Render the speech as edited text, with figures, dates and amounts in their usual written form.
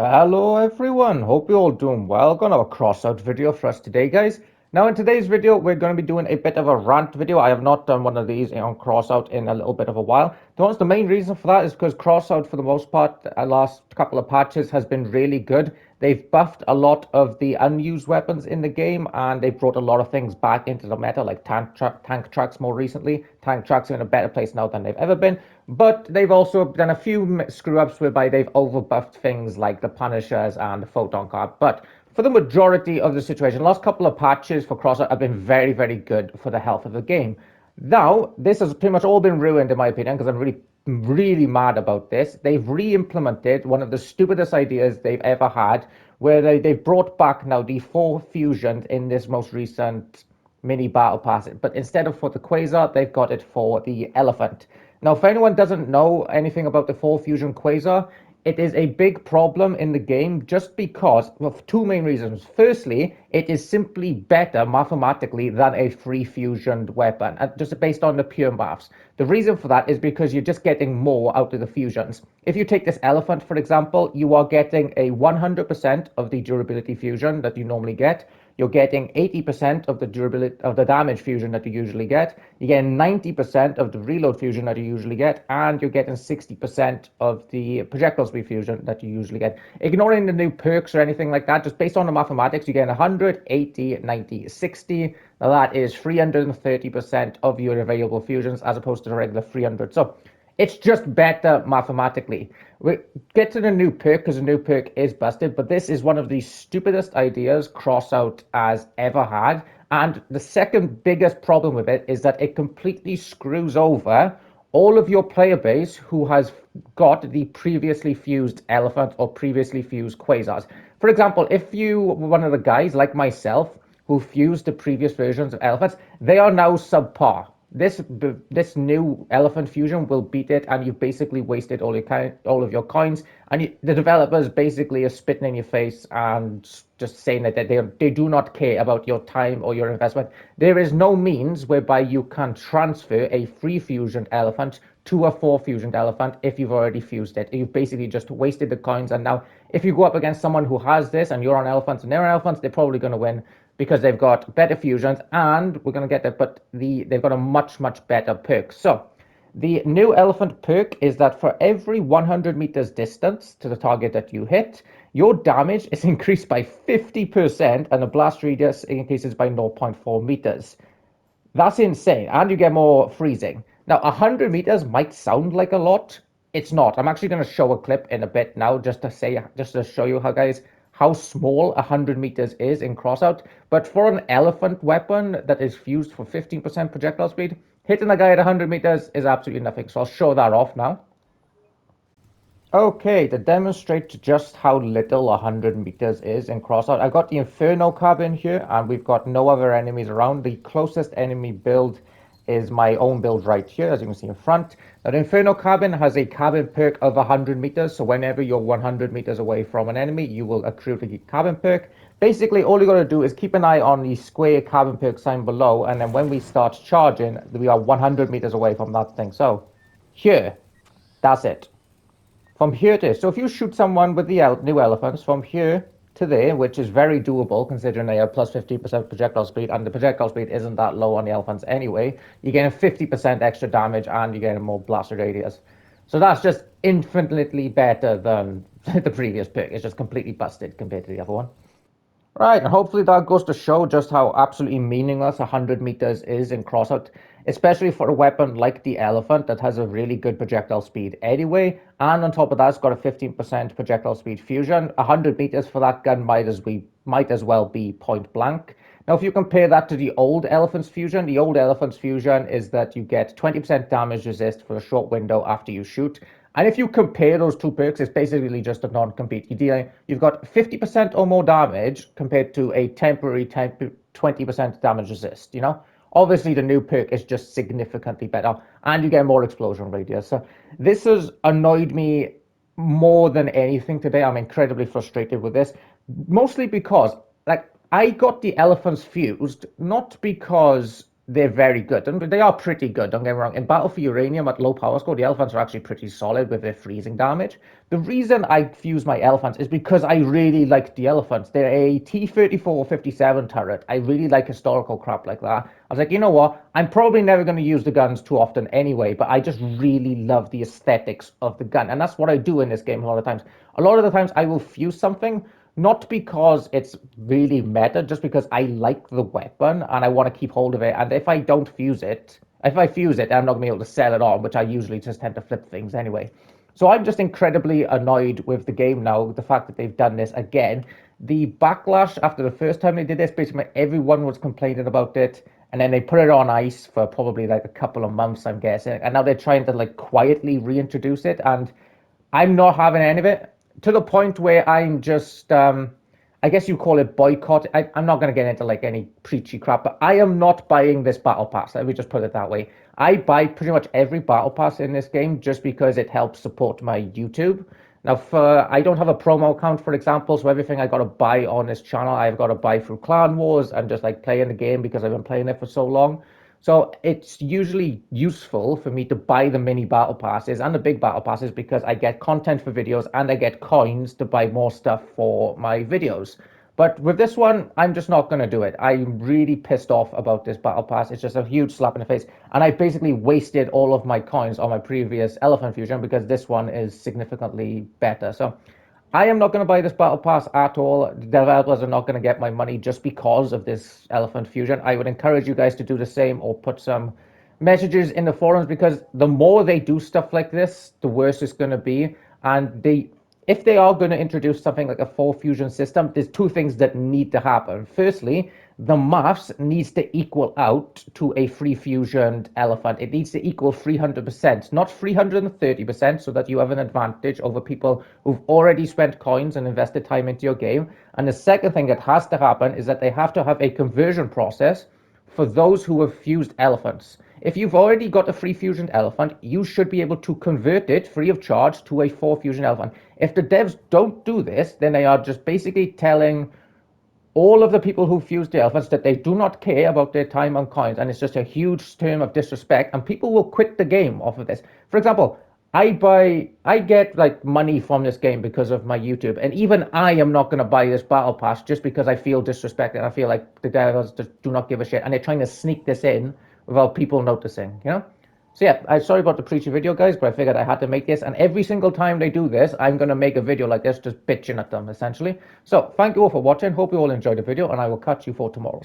Hello everyone, hope you're all doing well. Got another crossout video for us today, guys. Now in today's video, we're going to be doing a bit of a rant video. I have not done one of these on crossout in a little bit of a while. To be honest, the main reason for that is because crossout, for the most part, the last couple of patches has been really good. They've buffed a lot of the unused weapons in the game, and they've brought a lot of things back into the meta, like tank tracks more recently. Tank tracks are in a better place now than they've ever been, but they've also done a few screw-ups whereby they've overbuffed things like the Punishers and the Photon Card. But for the majority of the situation, the last couple of patches for Crossout have been very, very good for the health of the game. Now, this has pretty much all been ruined, in my opinion, because I'm really mad about this. They've re-implemented one of the stupidest ideas they've ever had, where they've brought back now the 4 fusions in this most recent mini battle pass, but instead of for the Quasar, they've got it for the Elephant. Now, if anyone doesn't know anything about the 4 fusion Quasar, it is a big problem in the game just because of two main reasons. Firstly, it is simply better mathematically than a free fusioned weapon, just based on the pure maths. The reason for that is because you're just getting more out of the fusions. If you take this Elephant, for example, you are getting a 100% of the durability fusion that you normally get. You're getting 80% of the durability of the damage fusion that you usually get. You're getting 90% of the reload fusion that you usually get, and you're getting 60% of the projectile speed fusion that you usually get. Ignoring the new perks or anything like that, just based on the mathematics, you get 100, 80, 90, 60. Now that is 330% of your available fusions as opposed to the regular 300. So it's just better mathematically. We get to the new perk because the new perk is busted, but this is one of the stupidest ideas Crossout has ever had. And the second biggest problem with it is that it completely screws over all of your player base who has got the previously fused Elephant or previously fused Quasars. For example, if you were one of the guys like myself who fused the previous versions of Elephants, they are now subpar. This new Elephant fusion will beat it, and you've basically wasted all of your coins. And the developers basically are spitting in your face and just saying that they do not care about your time or your investment. There is no means whereby you can transfer a free fusioned Elephant to a 4 fusioned Elephant if you've already fused it. You've basically just wasted the coins, and now if you go up against someone who has this and you're on Elephants and they're on Elephants, they're probably going to win because they've got better fusions, and we're going to get that, but they've got a much better perk. So the new Elephant perk is that for every 100 meters distance to the target that you hit, your damage is increased by 50% and the blast radius increases by 0.4 meters. That's insane, and you get more freezing. Now, 100 meters might sound like a lot. It's not. I'm actually going to show a clip in a bit now, just to show you how small 100 meters is in Crossout. But for an Elephant weapon that is fused for 15% projectile speed, hitting a guy at 100 meters is absolutely nothing. So I'll show that off now. Okay, to demonstrate just how little 100 meters is in Crossout, I got the Inferno cabin here, and we've got no other enemies around. The closest enemy build is my own build right here, as you can see in front. Now, the Inferno cabin has a cabin perk of 100 meters, so whenever you're 100 meters away from an enemy, you will accrue the cabin perk. Basically, all you got to do is keep an eye on the square cabin perk sign below, and then when we start charging, we are 100 meters away from that thing. So, here, that's it. From here to so if you shoot someone with the new elephants from here to there, which is very doable considering they have plus 50% projectile speed, and the projectile speed isn't that low on the elephants anyway, you're getting 50% extra damage and you're getting more blast radius. So that's just infinitely better than the previous pick. It's just completely busted compared to the other one. Right, and hopefully that goes to show just how absolutely meaningless 100 meters is in Crossout, especially for a weapon like the Elephant that has a really good projectile speed anyway, and on top of that, it's got a 15% projectile speed fusion. 100 meters for that gun might as well be point blank. Now, if you compare that to the old Elephant's fusion, the old Elephant's fusion is that you get 20% damage resist for a short window after you shoot. And if you compare those two perks, it's basically just a non-compete. You've got 50% or more damage compared to a temporary 20% damage resist, you know? Obviously, the new perk is just significantly better, and you get more explosion radius. So this has annoyed me more than anything today. I'm incredibly frustrated with this, mostly because, like, I got the elephants fused, not because they're very good, and they are pretty good, don't get me wrong. In Battle for Uranium at low power score, the elephants are actually pretty solid with their freezing damage. The reason I fuse my elephants is because I really like the elephants. They're a T-34 57 turret. I really like historical crap like that. I was like, you know what? I'm probably never going to use the guns too often anyway, but I just really love the aesthetics of the gun, and that's what I do in this game a lot of times. A lot of the times I will fuse something not because it's really meta, just because I like the weapon and I want to keep hold of it. And if I don't fuse it, if I fuse it, I'm not going to be able to sell it on, which I usually just tend to flip things anyway. So I'm just incredibly annoyed with the game now, the fact that they've done this again. The backlash after the first time they did this, basically everyone was complaining about it, and then they put it on ice for probably like a couple of months, I'm guessing, and now they're trying to like quietly reintroduce it, and I'm not having any of it, to the point where I'm just, I guess you call it boycott. I'm not going to get into like any preachy crap, but I am not buying this battle pass. Let me just put it that way. I buy pretty much every battle pass in this game just because it helps support my YouTube. Now, I don't have a promo account, for example, so everything I got to buy on this channel, I've got to buy through Clan Wars and just like playing the game because I've been playing it for so long. So it's usually useful for me to buy the mini battle passes and the big battle passes because I get content for videos and I get coins to buy more stuff for my videos. But with this one, I'm just not going to do it. I'm really pissed off about this battle pass. It's just a huge slap in the face. And I basically wasted all of my coins on my previous elephant fusion because this one is significantly better. So I am not going to buy this battle pass at all. The developers are not going to get my money just because of this elephant fusion. I would encourage you guys to do the same or put some messages in the forums, because the more they do stuff like this, the worse it's going to be. And if they are going to introduce something like a full fusion system, there's two things that need to happen. Firstly, the maths needs to equal out to a free fusioned elephant. It needs to equal 300%, not 330%, so that you have an advantage over people who've already spent coins and invested time into your game. And the second thing that has to happen is that they have to have a conversion process for those who have fused elephants. If you've already got a free fusion elephant, you should be able to convert it free of charge to a full fusion elephant. If the devs don't do this, then they are just basically telling all of the people who fuse the elephants that they do not care about their time and coins, and it's just a huge term of disrespect, and people will quit the game off of this. For example, I get like money from this game because of my YouTube, and even I am not going to buy this battle pass just because I feel disrespected. I feel like the devs just do not give a shit, and they're trying to sneak this in without people noticing, you know? So yeah, I'm sorry about the preachy video, guys, but I figured I had to make this. And every single time they do this, I'm going to make a video like this, just bitching at them, essentially. So thank you all for watching. Hope you all enjoyed the video, and I will catch you for tomorrow.